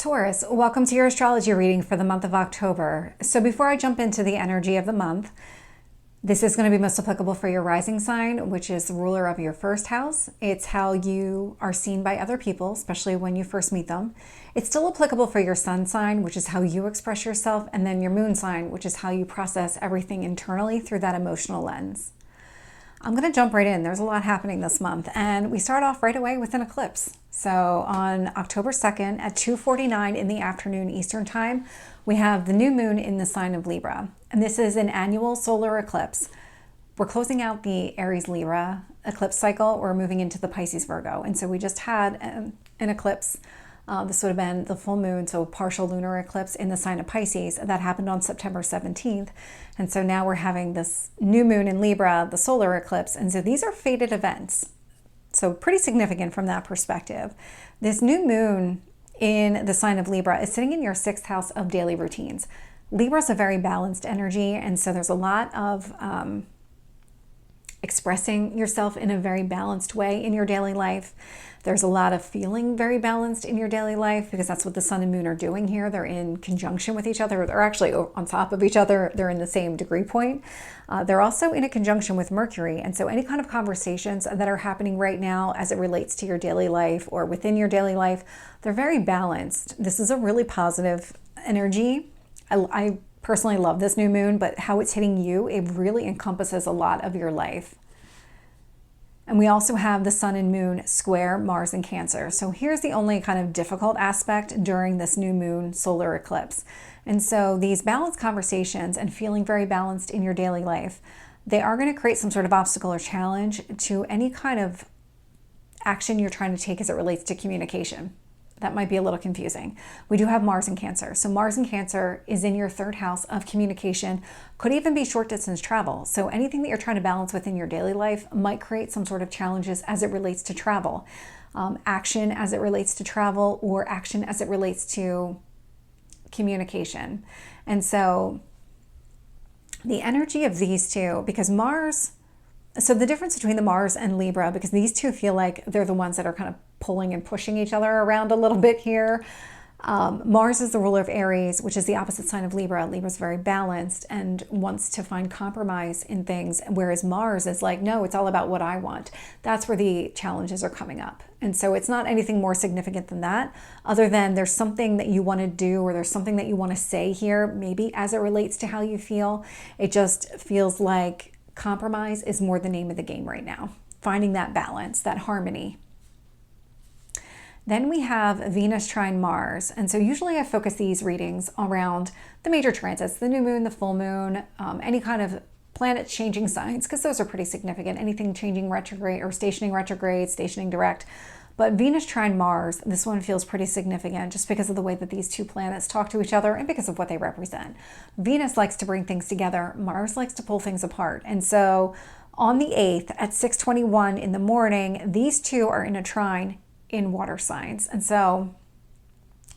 Taurus, welcome to your astrology reading for the month of October. So before I jump into the energy of the month, this is going to be most applicable for your rising sign, which is the ruler of your first house. It's how you are seen by other people, especially when you first meet them. It's still applicable for your sun sign, which is how you express yourself, and then your moon sign, which is how you process everything internally through that emotional lens. I'm going to jump right in. There's a lot happening this month, and we start off right away with an eclipse. So on October 2nd at 2:49 in the afternoon Eastern Time, we have the new moon in the sign of Libra. And this is an annual solar eclipse. We're closing out the Aries Libra eclipse cycle. We're moving into the Pisces Virgo. And so we just had an eclipse. This would have been the full moon, so partial lunar eclipse in the sign of Pisces. That happened on September 17th. And so now we're having this new moon in Libra, the solar eclipse. And so these are fated events. So pretty significant from that perspective. This new moon in the sign of Libra is sitting in your sixth house of daily routines. Libra is a very balanced energy, and so there's a lot of expressing yourself in a very balanced way in your daily life. There's a lot of feeling very balanced in your daily life because that's what the sun and moon are doing here. They're in conjunction with each other. They're actually on top of each other. They're in the same degree point. They're also in a conjunction with Mercury. And so any kind of conversations that are happening right now as it relates to your daily life or within your daily life, they're very balanced. This is a really positive energy. I personally love this new moon, but how it's hitting you, it really encompasses a lot of your life. And we also have the sun and moon square Mars in Cancer. So here's the only kind of difficult aspect during this new moon solar eclipse. And so these balanced conversations and feeling very balanced in your daily life, they are going to create some sort of obstacle or challenge to any kind of action you're trying to take as it relates to communication. That might be a little confusing. We do have Mars in Cancer. So Mars in Cancer is in your third house of communication, could even be short distance travel. So anything that you're trying to balance within your daily life might create some sort of challenges as it relates to travel. Action as it relates to travel or action as it relates to communication. And so the energy of these two, because Mars, so the difference between the Mars and Libra, because these two feel like they're the ones that are kind of pulling and pushing each other around a little bit here. Mars is the ruler of Aries, which is the opposite sign of Libra. Libra is very balanced and wants to find compromise in things, whereas Mars is like, no, it's all about what I want. That's where the challenges are coming up. And so it's not anything more significant than that, other than there's something that you want to do or there's something that you want to say here, maybe as it relates to how you feel. It just feels like compromise is more the name of the game right now. Finding that balance, that harmony. Then we have Venus trine Mars. And so usually I focus these readings around the major transits, the new moon, the full moon, any kind of planet changing signs, because those are pretty significant. Anything changing retrograde or stationing retrograde, stationing direct. But Venus trine Mars, this one feels pretty significant just because of the way that these two planets talk to each other and because of what they represent. Venus likes to bring things together. Mars likes to pull things apart. And so on the 8th at 6:21 in the morning, these two are in a trine in water signs. And so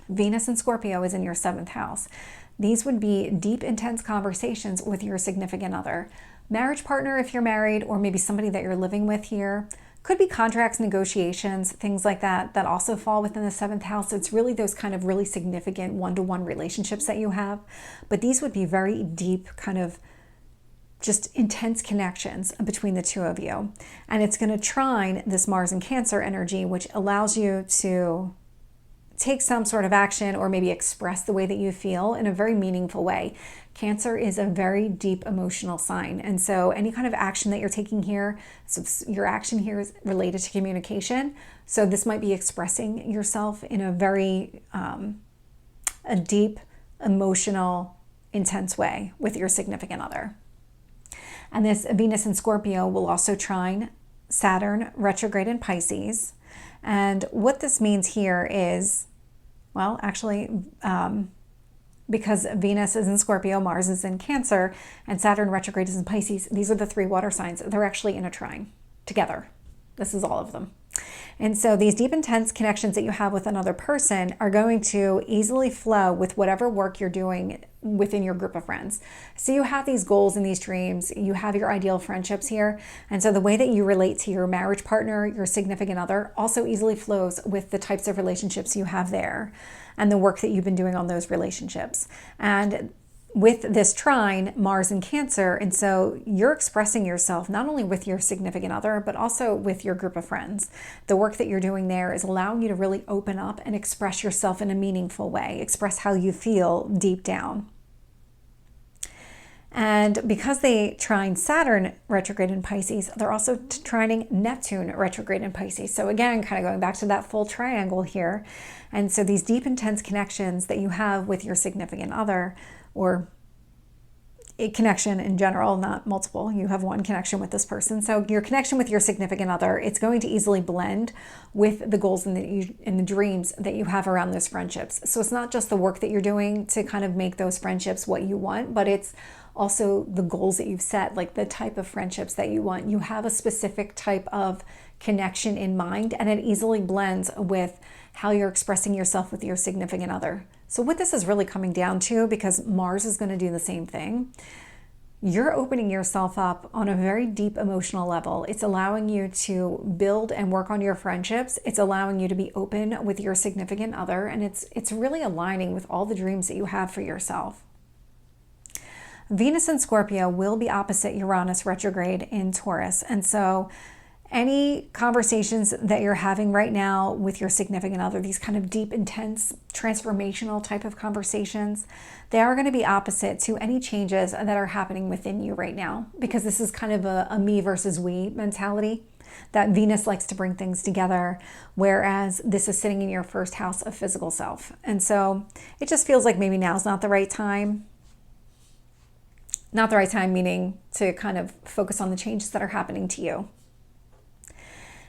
Venus in Scorpio is in your 7th house. These would be deep, intense conversations with your significant other. Marriage partner if you're married, or maybe somebody that you're living with here. Could be contracts, negotiations, things like that, that also fall within the 7th house. So it's really those kind of really significant one-to-one relationships that you have. But these would be very deep, kind of just intense connections between the two of you. And it's going to trine this Mars and Cancer energy, which allows you to take some sort of action or maybe express the way that you feel in a very meaningful way. Cancer is a very deep emotional sign. And so any kind of action that you're taking here, so your action here is related to communication. So this might be expressing yourself in a very a deep, emotional, intense way with your significant other. And this Venus in Scorpio will also trine Saturn retrograde in Pisces. And what this means here is, well, actually, because Venus is in Scorpio, Mars is in Cancer, and Saturn retrograde is in Pisces, these are the three water signs. They're actually in a trine together. This is all of them. And so these deep, intense connections that you have with another person are going to easily flow with whatever work you're doing within your group of friends. So you have these goals and these dreams, you have your ideal friendships here. And so the way that you relate to your marriage partner, your significant other, also easily flows with the types of relationships you have there and the work that you've been doing on those relationships. And with this trine, Mars in Cancer, and so you're expressing yourself not only with your significant other, but also with your group of friends. The work that you're doing there is allowing you to really open up and express yourself in a meaningful way, express how you feel deep down. And because they trine Saturn retrograde in Pisces, they're also trining Neptune retrograde in Pisces. So again, kind of going back to that full triangle here. And so these deep, intense connections that you have with your significant other, or a connection in general, not multiple, you have one connection with this person. So your connection with your significant other, it's going to easily blend with the goals and the dreams that you have around those friendships. So it's not just the work that you're doing to kind of make those friendships what you want, but it's also the goals that you've set, like the type of friendships that you want. You have a specific type of connection in mind, and it easily blends with how you're expressing yourself with your significant other. So what this is really coming down to, because Mars is going to do the same thing, you're opening yourself up on a very deep emotional level. It's allowing you to build and work on your friendships. It's allowing you to be open with your significant other, and it's really aligning with all the dreams that you have for yourself. Venus in Scorpio will be opposite Uranus retrograde in Taurus, and so any conversations that you're having right now with your significant other, these kind of deep, intense, transformational type of conversations, they are going to be opposite to any changes that are happening within you right now, because this is kind of a me versus we mentality, that Venus likes to bring things together, whereas this is sitting in your first house of physical self. And so it just feels like maybe now's not the right time. Not the right time meaning to kind of focus on the changes that are happening to you.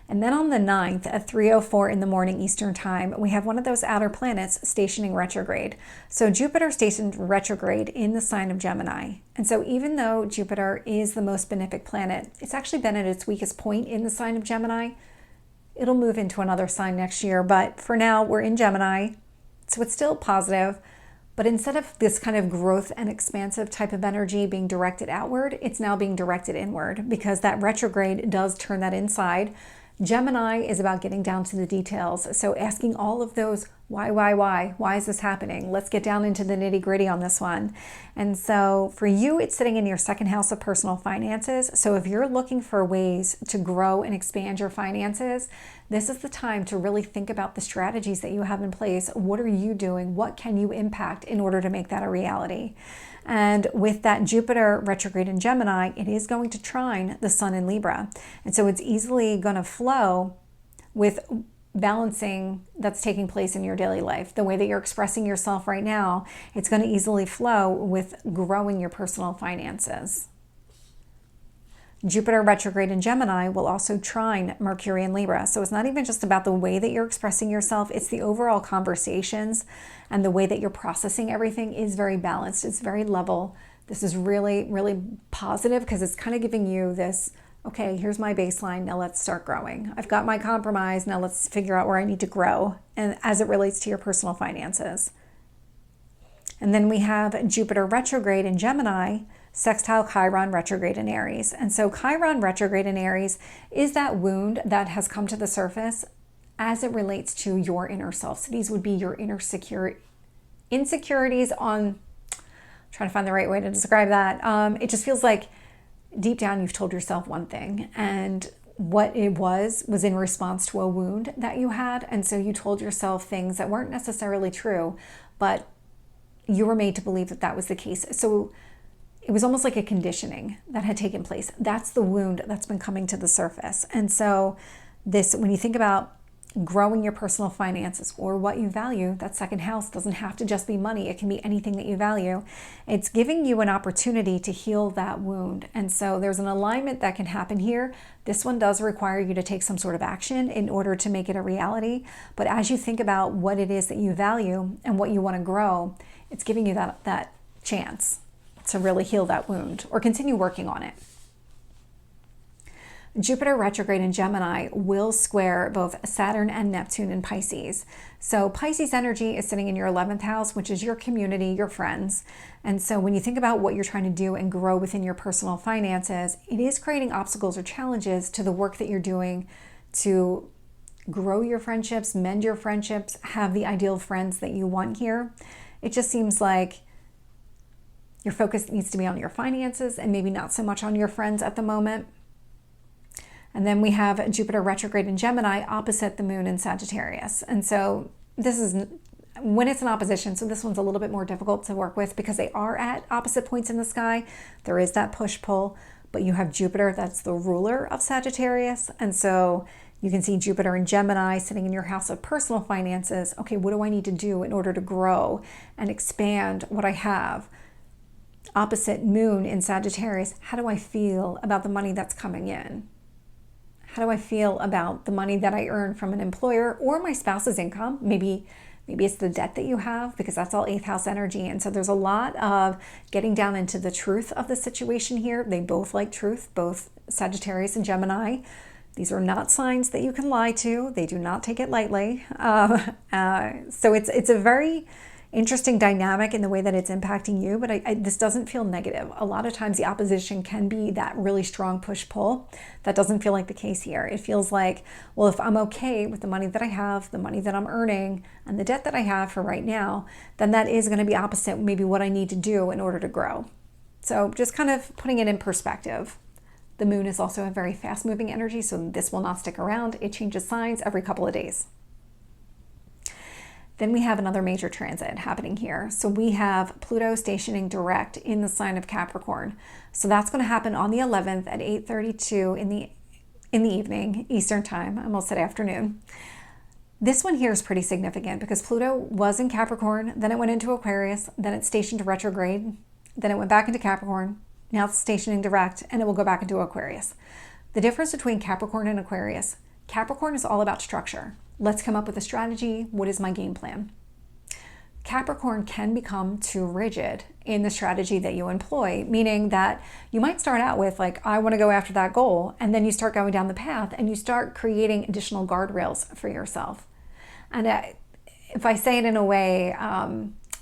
And then on the 9th at 3:04 in the morning Eastern time, we have one of those outer planets stationing retrograde. So Jupiter stationed retrograde in the sign of Gemini. And so even though Jupiter is the most benefic planet, it's actually been at its weakest point in the sign of Gemini. It'll move into another sign next year, but for now we're in Gemini. So it's still positive, but instead of this kind of growth and expansive type of energy being directed outward, it's now being directed inward, because that retrograde does turn that inside. Gemini is about getting down to the details. So asking all of those why is this happening? Let's get down into the nitty gritty on this one. And so for you, it's sitting in your second house of personal finances. So if you're looking for ways to grow and expand your finances, this is the time to really think about the strategies that you have in place. What are you doing? What can you impact in order to make that a reality? And with that Jupiter retrograde in Gemini, it is going to trine the Sun in Libra. And so it's easily going to flow with balancing that's taking place in your daily life. The way that you're expressing yourself right now, it's going to easily flow with growing your personal finances. Jupiter retrograde in Gemini will also trine Mercury in Libra. So it's not even just about the way that you're expressing yourself, it's the overall conversations and the way that you're processing everything is very balanced. It's very level. This is really, really positive, because it's kind of giving you this, okay, here's my baseline, now let's start growing. I've got my compromise, now let's figure out where I need to grow, and as it relates to your personal finances. And then we have Jupiter retrograde in Gemini, sextile Chiron retrograde in Aries. And so Chiron retrograde in Aries is that wound that has come to the surface as it relates to your inner self. So these would be your inner insecurities on, I'm trying to find the right way to describe that. It just feels like deep down you've told yourself one thing, and what it was in response to a wound that you had. And so you told yourself things that weren't necessarily true, but you were made to believe that that was the case. So it was almost like a conditioning that had taken place. That's the wound that's been coming to the surface. And so this, when you think about growing your personal finances or what you value, that second house doesn't have to just be money. It can be anything that you value. It's giving you an opportunity to heal that wound. And so there's an alignment that can happen here. This one does require you to take some sort of action in order to make it a reality. But as you think about what it is that you value and what you want to grow, it's giving you that chance to really heal that wound or continue working on it. Jupiter retrograde in Gemini will square both Saturn and Neptune in Pisces. So Pisces energy is sitting in your 11th house, which is your community, your friends. And so when you think about what you're trying to do and grow within your personal finances, it is creating obstacles or challenges to the work that you're doing to grow your friendships, mend your friendships, have the ideal friends that you want here. It just seems like your focus needs to be on your finances and maybe not so much on your friends at the moment. And then we have Jupiter retrograde in Gemini opposite the moon in Sagittarius. And so this is when it's in opposition. So this one's a little bit more difficult to work with because they are at opposite points in the sky. There is that push-pull, but you have Jupiter, that's the ruler of Sagittarius. And so you can see Jupiter in Gemini sitting in your house of personal finances. Okay, what do I need to do in order to grow and expand what I have? Opposite moon in Sagittarius, how do I feel about the money that's coming in? How do I feel about the money that I earn from an employer or my spouse's income? Maybe it's the debt that you have, because that's all 8th house energy. And so there's a lot of getting down into the truth of the situation here. They both like truth, both Sagittarius and Gemini. These are not signs that you can lie to. They do not take it lightly. So it's a very interesting dynamic in the way that it's impacting you, but this doesn't feel negative. A lot of times the opposition can be that really strong push-pull. That doesn't feel like the case here. It feels like, well, if I'm okay with the money that I have, the money that I'm earning, and the debt that I have for right now, then that is going to be opposite maybe what I need to do in order to grow. So just kind of putting it in perspective. The moon is also a very fast-moving energy, so this will not stick around. It changes signs every couple of days. Then we have another major transit happening here. So we have Pluto stationing direct in the sign of Capricorn. So that's going to happen on the 11th at 8:32 in the evening, Eastern time. I almost said afternoon. This one here is pretty significant because Pluto was in Capricorn, then it went into Aquarius, then it stationed retrograde, then it went back into Capricorn, now it's stationing direct, and it will go back into Aquarius. The difference between Capricorn and Aquarius: Capricorn is all about structure. Let's come up with a strategy. What is my game plan? Capricorn can become too rigid in the strategy that you employ, meaning that you might start out with like, I want to go after that goal, and then you start going down the path and you start creating additional guardrails for yourself. And if I say it in a way,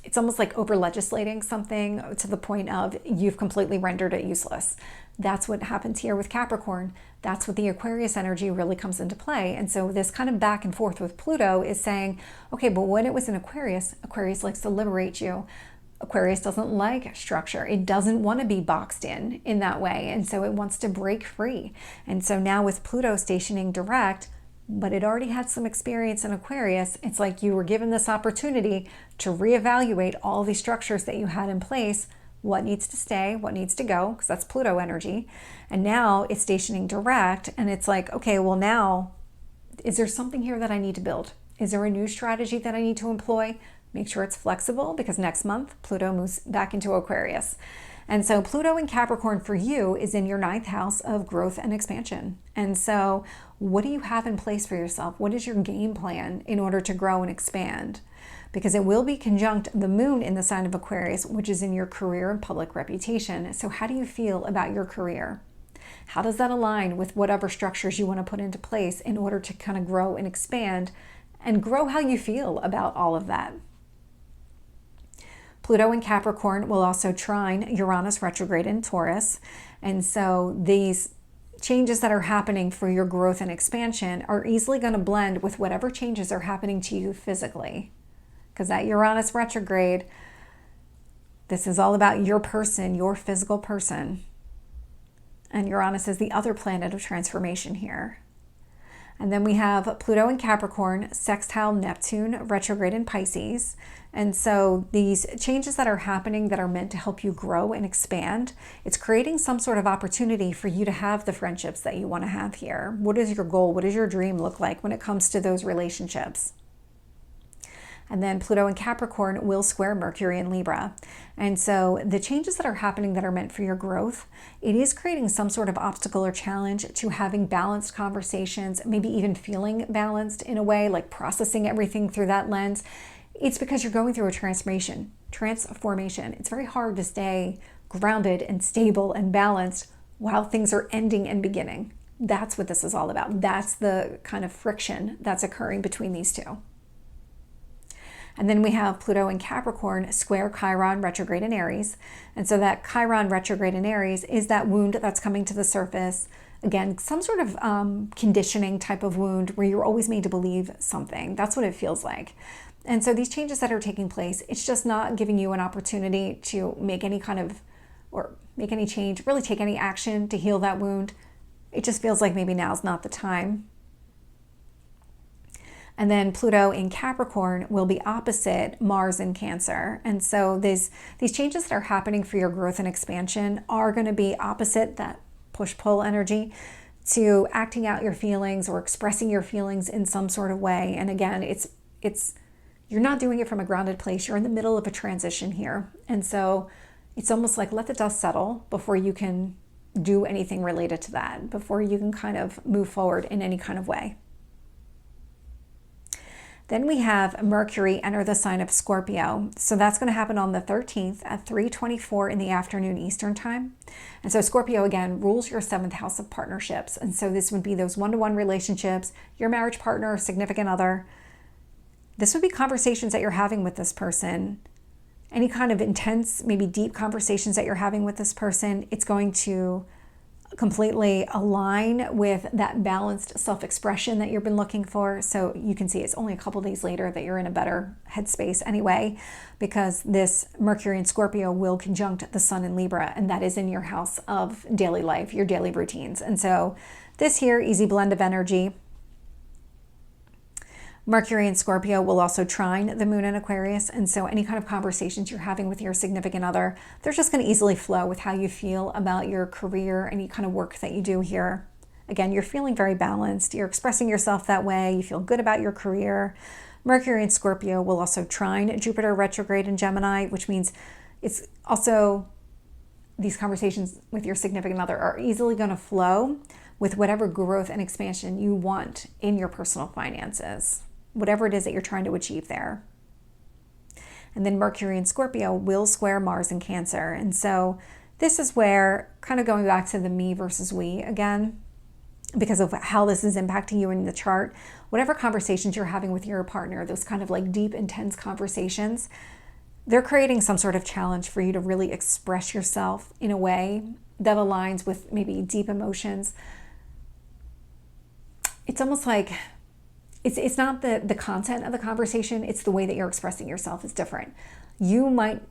it's almost like over legislating something to the point of you've completely rendered it useless. That's what happens here with Capricorn. That's what the Aquarius energy really comes into play. And so this kind of back and forth with Pluto is saying, okay, but when it was in Aquarius, Aquarius likes to liberate you. Aquarius doesn't like structure. It doesn't want to be boxed in that way. And so it wants to break free. And so now with Pluto stationing direct, but it already had some experience in Aquarius, it's like you were given this opportunity to reevaluate all the structures that you had in place. What needs to stay, what needs to go, because that's Pluto energy. And now it's stationing direct, and it's like, okay, well now, is there something here that I need to build? Is there a new strategy that I need to employ? Make sure it's flexible, because next month, Pluto moves back into Aquarius. And so Pluto in Capricorn for you is in your 9th house of growth and expansion. And so what do you have in place for yourself? What is your game plan in order to grow and expand? Because it will be conjunct the moon in the sign of Aquarius, which is in your career and public reputation. So how do you feel about your career? How does that align with whatever structures you want to put into place in order to kind of grow and expand and grow how you feel about all of that? Pluto in Capricorn will also trine Uranus retrograde in Taurus. And so these changes that are happening for your growth and expansion are easily going to blend with whatever changes are happening to you physically. Because that Uranus retrograde, this is all about your person, your physical person. And Uranus is the other planet of transformation here. And then we have Pluto in Capricorn, sextile Neptune, retrograde in Pisces. And so these changes that are happening that are meant to help you grow and expand, it's creating some sort of opportunity for you to have the friendships that you want to have here. What is your goal? What does your dream look like when it comes to those relationships? And then Pluto in Capricorn will square Mercury in Libra. And so the changes that are happening that are meant for your growth, it is creating some sort of obstacle or challenge to having balanced conversations, maybe even feeling balanced in a way, like processing everything through that lens. It's because you're going through a transformation. It's very hard to stay grounded and stable and balanced while things are ending and beginning. That's what this is all about. That's the kind of friction that's occurring between these two. And then we have Pluto in Capricorn square Chiron retrograde in Aries. And so that Chiron retrograde in Aries is that wound that's coming to the surface. Again, some sort of conditioning type of wound where you're always made to believe something. That's what it feels like. And so these changes that are taking place, it's just not giving you an opportunity to make any kind of, or make any change, really take any action to heal that wound. It just feels like maybe now's not the time. And then Pluto in Capricorn will be opposite Mars in Cancer. And so these changes that are happening for your growth and expansion are going to be opposite that push-pull energy to acting out your feelings or expressing your feelings in some sort of way. And again, you're not doing it from a grounded place. You're in the middle of a transition here. And so it's almost like let the dust settle before you can do anything related to that, before you can kind of move forward in any kind of way. Then we have Mercury enter the sign of Scorpio. So that's going to happen on the 13th at 3:24 in the afternoon Eastern time. And so Scorpio, again, rules your 7th house of partnerships. And so this would be those one-to-one relationships, your marriage partner, significant other. This would be conversations that you're having with this person. Any kind of intense, maybe deep conversations that you're having with this person, it's going to completely align with that balanced self-expression that you've been looking for. So you can see it's only a couple days later that you're in a better headspace anyway, because this Mercury in Scorpio will conjunct the Sun in Libra, and that is in your house of daily life, your daily routines. And so this here, easy blend of energy. Mercury in Scorpio will also trine the moon in Aquarius. And so any kind of conversations you're having with your significant other, they're just going to easily flow with how you feel about your career, any kind of work that you do here. Again, you're feeling very balanced. You're expressing yourself that way. You feel good about your career. Mercury in Scorpio will also trine Jupiter retrograde in Gemini, which means it's also these conversations with your significant other are easily going to flow with whatever growth and expansion you want in your personal finances, whatever it is that you're trying to achieve there. And then Mercury in Scorpio will square Mars in Cancer. And so this is where, kind of going back to the me versus we again, because of how this is impacting you in the chart, whatever conversations you're having with your partner, those kind of like deep, intense conversations, they're creating some sort of challenge for you to really express yourself in a way that aligns with maybe deep emotions. It's almost like it's not the content of the conversation, it's the way that you're expressing yourself is different. You might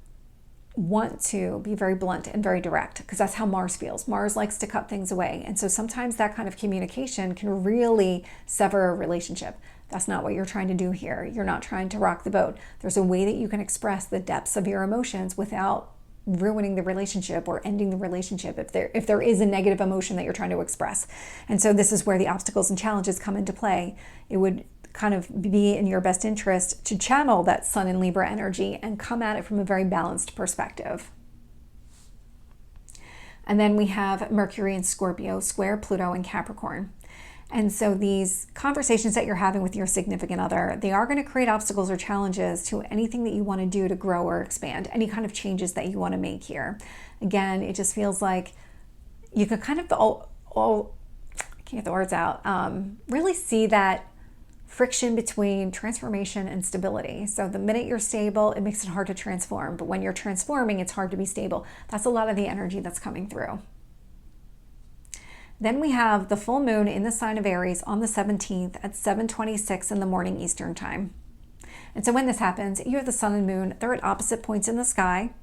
want to be very blunt and very direct because that's how Mars feels. Mars likes to cut things away. And so sometimes that kind of communication can really sever a relationship. That's not what you're trying to do here. You're not trying to rock the boat. There's a way that you can express the depths of your emotions without ruining the relationship or ending the relationship if there is a negative emotion that you're trying to express. And so this is where the obstacles and challenges come into play. It would kind of be in your best interest to channel that Sun in Libra energy and come at it from a very balanced perspective. And then we have Mercury in Scorpio square Pluto in Capricorn. And so these conversations that you're having with your significant other, they are going to create obstacles or challenges to anything that you want to do to grow or expand, any kind of changes that you want to make here. Again, it just feels like you can kind of I can't get the words out, really see that friction between transformation and stability. So the minute you're stable, it makes it hard to transform. But when you're transforming, it's hard to be stable. That's a lot of the energy that's coming through. Then we have the full moon in the sign of Aries on the 17th at 7:26 in the morning Eastern time. And so when this happens, you have the sun and moon, they're at opposite points in the sky.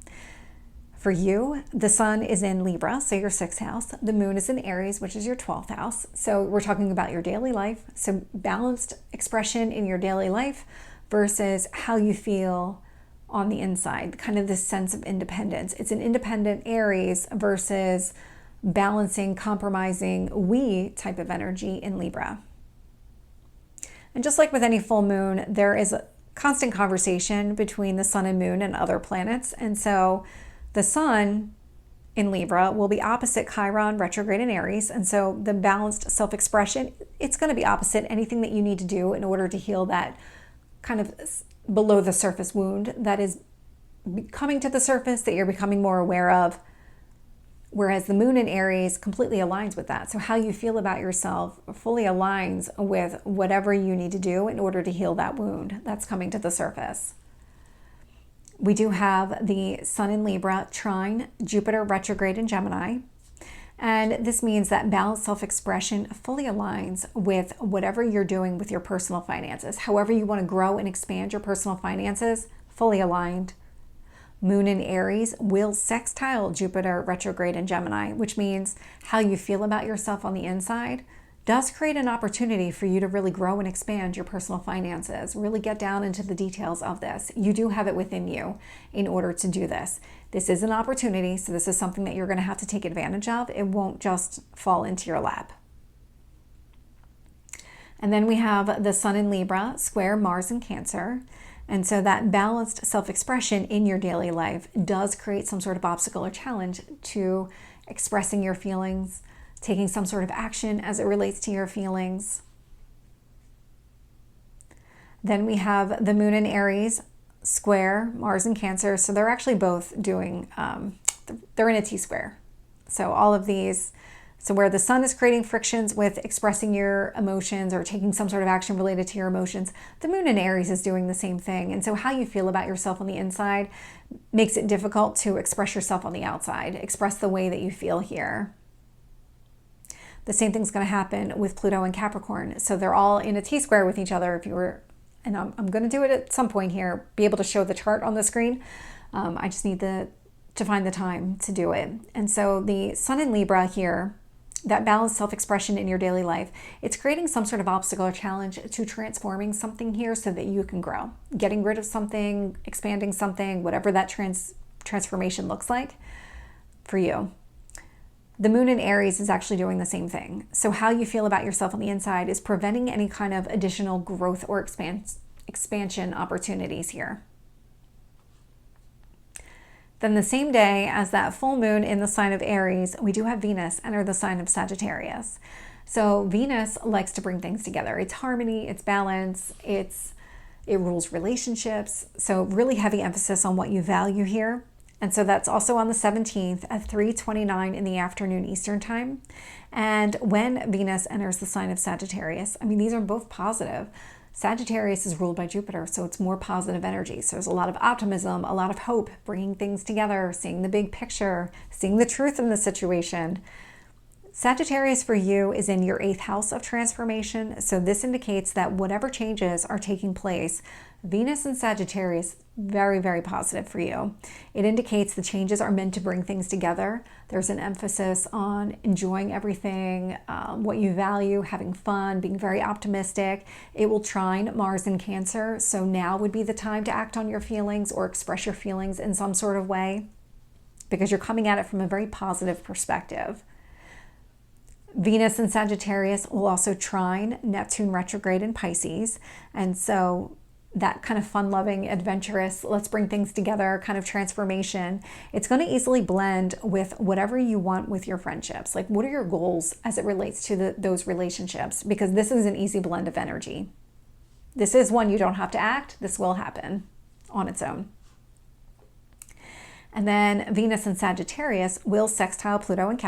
For you, the sun is in Libra, so your 6th house. The moon is in Aries, which is your 12th house. So we're talking about your daily life. So balanced expression in your daily life versus how you feel on the inside, kind of this sense of independence. It's an independent Aries versus balancing, compromising, we type of energy in Libra. And just like with any full moon, there is a constant conversation between the sun and moon and other planets. And so the sun in Libra will be opposite Chiron retrograde in Aries. And so the balanced self-expression, it's going to be opposite anything that you need to do in order to heal that kind of below the surface wound that is coming to the surface, that you're becoming more aware of. Whereas the moon in Aries completely aligns with that. So how you feel about yourself fully aligns with whatever you need to do in order to heal that wound that's coming to the surface. We do have the Sun in Libra trine Jupiter retrograde in Gemini. And this means that balanced self-expression fully aligns with whatever you're doing with your personal finances. However you want to grow and expand your personal finances, fully aligned. Moon in Aries will sextile Jupiter retrograde in Gemini, which means how you feel about yourself on the inside does create an opportunity for you to really grow and expand your personal finances, really get down into the details of this. You do have it within you in order to do this. This is an opportunity, so this is something that you're going to have to take advantage of. It won't just fall into your lap. And then we have the Sun in Libra, square Mars in Cancer. And so that balanced self-expression in your daily life does create some sort of obstacle or challenge to expressing your feelings, taking some sort of action as it relates to your feelings. Then we have the Moon in Aries, square Mars in Cancer. So they're actually both doing, they're in a T-square. So all of these, so where the Sun is creating frictions with expressing your emotions or taking some sort of action related to your emotions, the Moon in Aries is doing the same thing. And so how you feel about yourself on the inside makes it difficult to express yourself on the outside, express the way that you feel here. The same thing's going to happen with Pluto and Capricorn. So they're all in a T-square with each other. If you were, and I'm going to do it at some point here, be able to show the chart on the screen. I just need to find the time to do it. And so the Sun in Libra here, that balanced self-expression in your daily life, it's creating some sort of obstacle or challenge to transforming something here so that you can grow. Getting rid of something, expanding something, whatever that transformation looks like for you. The Moon in Aries is actually doing the same thing. So how you feel about yourself on the inside is preventing any kind of additional growth or expansion opportunities here. Then the same day as that full moon in the sign of Aries, we do have Venus enter the sign of Sagittarius. So Venus likes to bring things together. It's harmony, it's balance, it rules relationships. So really heavy emphasis on what you value here. And so that's also on the 17th at 3:29 in the afternoon Eastern time. And when Venus enters the sign of Sagittarius, I mean, these are both positive. Sagittarius is ruled by Jupiter, so it's more positive energy. So there's a lot of optimism, a lot of hope, bringing things together, seeing the big picture, seeing the truth in the situation. Sagittarius for you is in your 8th house of transformation. So this indicates that whatever changes are taking place, Venus and Sagittarius, very, very positive for you. It indicates the changes are meant to bring things together. There's an emphasis on enjoying everything, what you value, having fun, being very optimistic. It will trine Mars in Cancer. So now would be the time to act on your feelings or express your feelings in some sort of way because you're coming at it from a very positive perspective. Venus and Sagittarius will also trine Neptune retrograde in Pisces. And so that kind of fun-loving, adventurous, let's bring things together kind of transformation, it's going to easily blend with whatever you want with your friendships. Like, what are your goals as it relates to those relationships? Because this is an easy blend of energy. This is one you don't have to act. This will happen on its own. And then Venus and Sagittarius will sextile Pluto and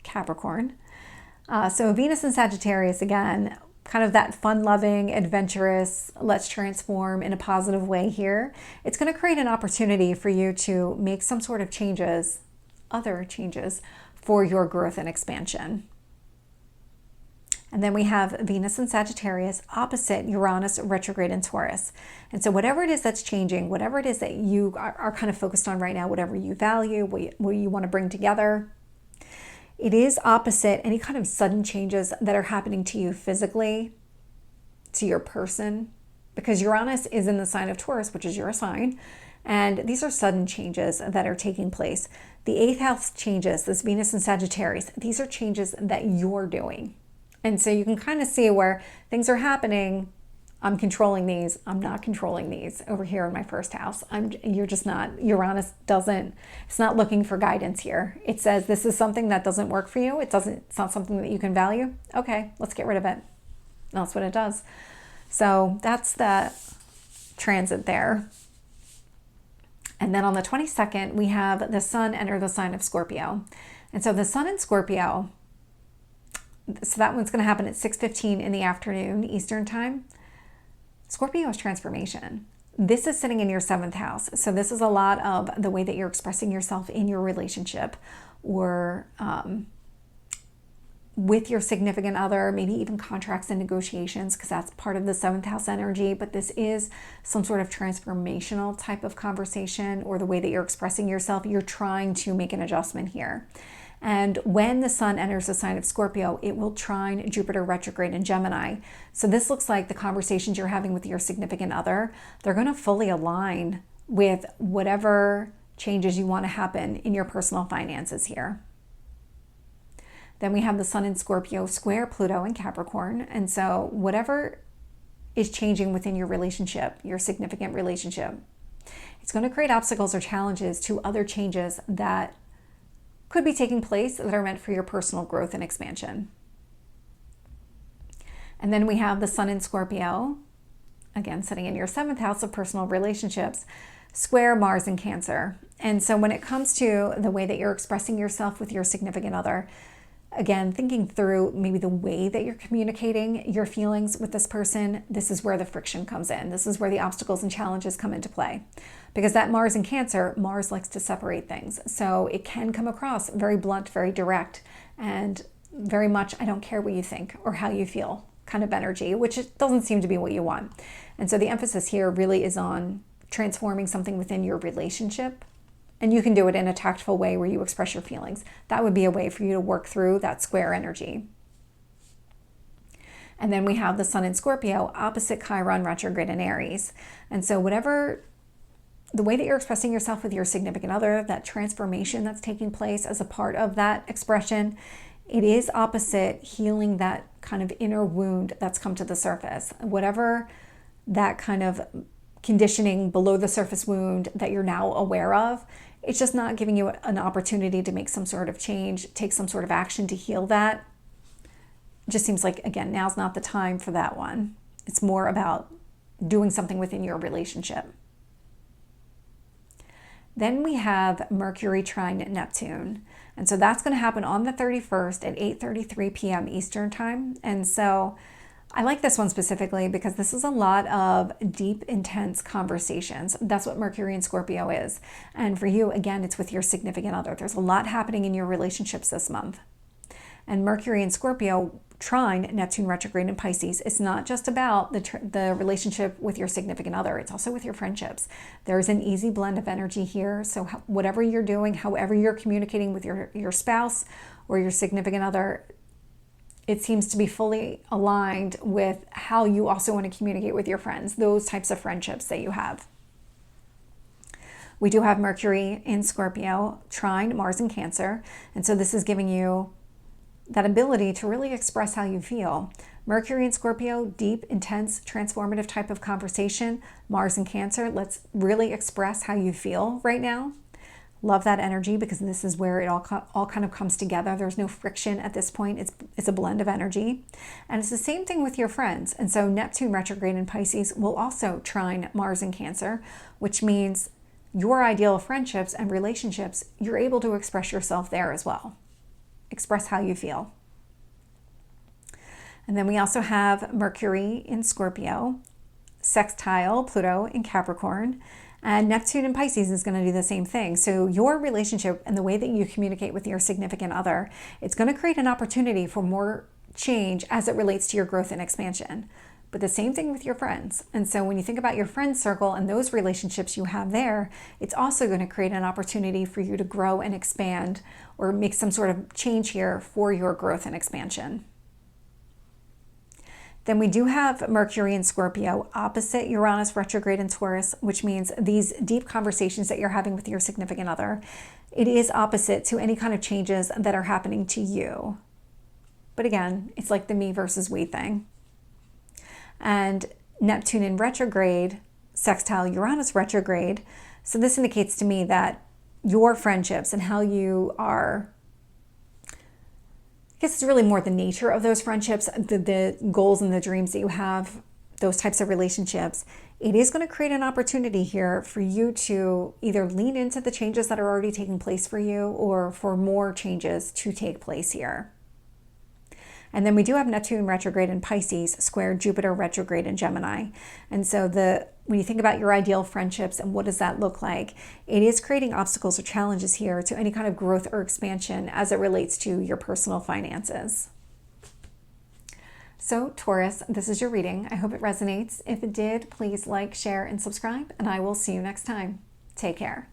Capricorn. So Venus and Sagittarius, again, kind of that fun-loving, adventurous, let's transform in a positive way here. It's going to create an opportunity for you to make some sort of changes, other changes, for your growth and expansion. And then we have Venus and Sagittarius opposite Uranus retrograde in Taurus. And so whatever it is that's changing, whatever it is that you are kind of focused on right now, whatever you value, what you want to bring together, it is opposite any kind of sudden changes that are happening to you physically, to your person, because Uranus is in the sign of Taurus, which is your sign, and these are sudden changes that are taking place. The 8th house changes, this Venus and Sagittarius, these are changes that you're doing. And so you can kind of see where things are happening. I'm controlling these. I'm not controlling these over here in my 1st house. You're just not. Uranus it's not looking for guidance here. It says this is something that doesn't work for you. It's not something that you can value. Okay, let's get rid of it. That's what it does. So that's the transit there. And then on the 22nd, we have the Sun enter the sign of Scorpio. And so the sun in Scorpio, so that one's going to happen at 6:15 in the afternoon Eastern time. Scorpio is transformation. This is sitting in your 7th house. So this is a lot of the way that you're expressing yourself in your relationship, or with your significant other, maybe even contracts and negotiations, because that's part of the 7th house energy. But this is some sort of transformational type of conversation, or the way that you're expressing yourself. You're trying to make an adjustment here. And when the sun enters the sign of Scorpio, it will trine Jupiter retrograde in Gemini. So this looks like the conversations you're having with your significant other, they're going to fully align with whatever changes you want to happen in your personal finances here. Then we have the sun in Scorpio square Pluto in Capricorn. And so whatever is changing within your relationship, your significant relationship, it's going to create obstacles or challenges to other changes that could be taking place that are meant for your personal growth and expansion. And then we have the sun in Scorpio, again, sitting in your 7th house of personal relationships, square Mars in Cancer. And so when it comes to the way that you're expressing yourself with your significant other, again, thinking through maybe the way that you're communicating your feelings with this person, this is where the friction comes in. This is where the obstacles and challenges come into play. Because that Mars in Cancer, Mars likes to separate things. So it can come across very blunt, very direct, and very much, I don't care what you think or how you feel kind of energy, which doesn't seem to be what you want. And so the emphasis here really is on transforming something within your relationship. And you can do it in a tactful way where you express your feelings. That would be a way for you to work through that square energy. And then we have the sun in Scorpio opposite Chiron retrograde in Aries. And so the way that you're expressing yourself with your significant other, that transformation that's taking place as a part of that expression, it is opposite healing that kind of inner wound that's come to the surface. Whatever that kind of conditioning below the surface wound that you're now aware of, it's just not giving you an opportunity to make some sort of change, take some sort of action to heal that. It just seems like, again, now's not the time for that one. It's more about doing something within your relationship. Then we have Mercury trine Neptune. And so that's going to happen on the 31st at 8:33 p.m. Eastern time. And so I like this one specifically because this is a lot of deep, intense conversations. That's what Mercury in Scorpio is. And for you, again, it's with your significant other. There's a lot happening in your relationships this month. And Mercury in Scorpio trine Neptune retrograde in Pisces. It's not just about the relationship with your significant other. It's also with your friendships. There's an easy blend of energy here. So whatever you're doing, however you're communicating with your spouse or your significant other, it seems to be fully aligned with how you also want to communicate with your friends, those types of friendships that you have. We do have Mercury in Scorpio trine Mars in Cancer. And so this is giving you that ability to really express how you feel. Mercury in Scorpio, deep, intense, transformative type of conversation. Mars in Cancer, let's really express how you feel right now. Love that energy because this is where it all kind of comes together. There's no friction at this point. It's a blend of energy. And it's the same thing with your friends. And so Neptune retrograde in Pisces will also trine Mars in Cancer, which means your ideal friendships and relationships, you're able to express yourself there as well. Express how you feel. And then we also have Mercury in Scorpio, sextile Pluto in Capricorn, and Neptune in Pisces is going to do the same thing. So your relationship and the way that you communicate with your significant other, it's going to create an opportunity for more change as it relates to your growth and expansion. But the same thing with your friends. And so when you think about your friend circle and those relationships you have there, it's also going to create an opportunity for you to grow and expand or make some sort of change here for your growth and expansion. Then we do have Mercury in Scorpio opposite Uranus retrograde in Taurus, which means these deep conversations that you're having with your significant other, it is opposite to any kind of changes that are happening to you. But again, it's like the me versus we thing. And Neptune in retrograde, sextile Uranus retrograde. So this indicates to me that your friendships and how you are, I guess it's really more the nature of those friendships, the goals and the dreams that you have those types of relationships, it is going to create an opportunity here for you to either lean into the changes that are already taking place for you or for more changes to take place here. And then we do have Neptune retrograde in Pisces, square Jupiter retrograde in Gemini. And so when you think about your ideal friendships and what does that look like, it is creating obstacles or challenges here to any kind of growth or expansion as it relates to your personal finances. So Taurus, this is your reading. I hope it resonates. If it did, please like, share, and subscribe, and I will see you next time. Take care.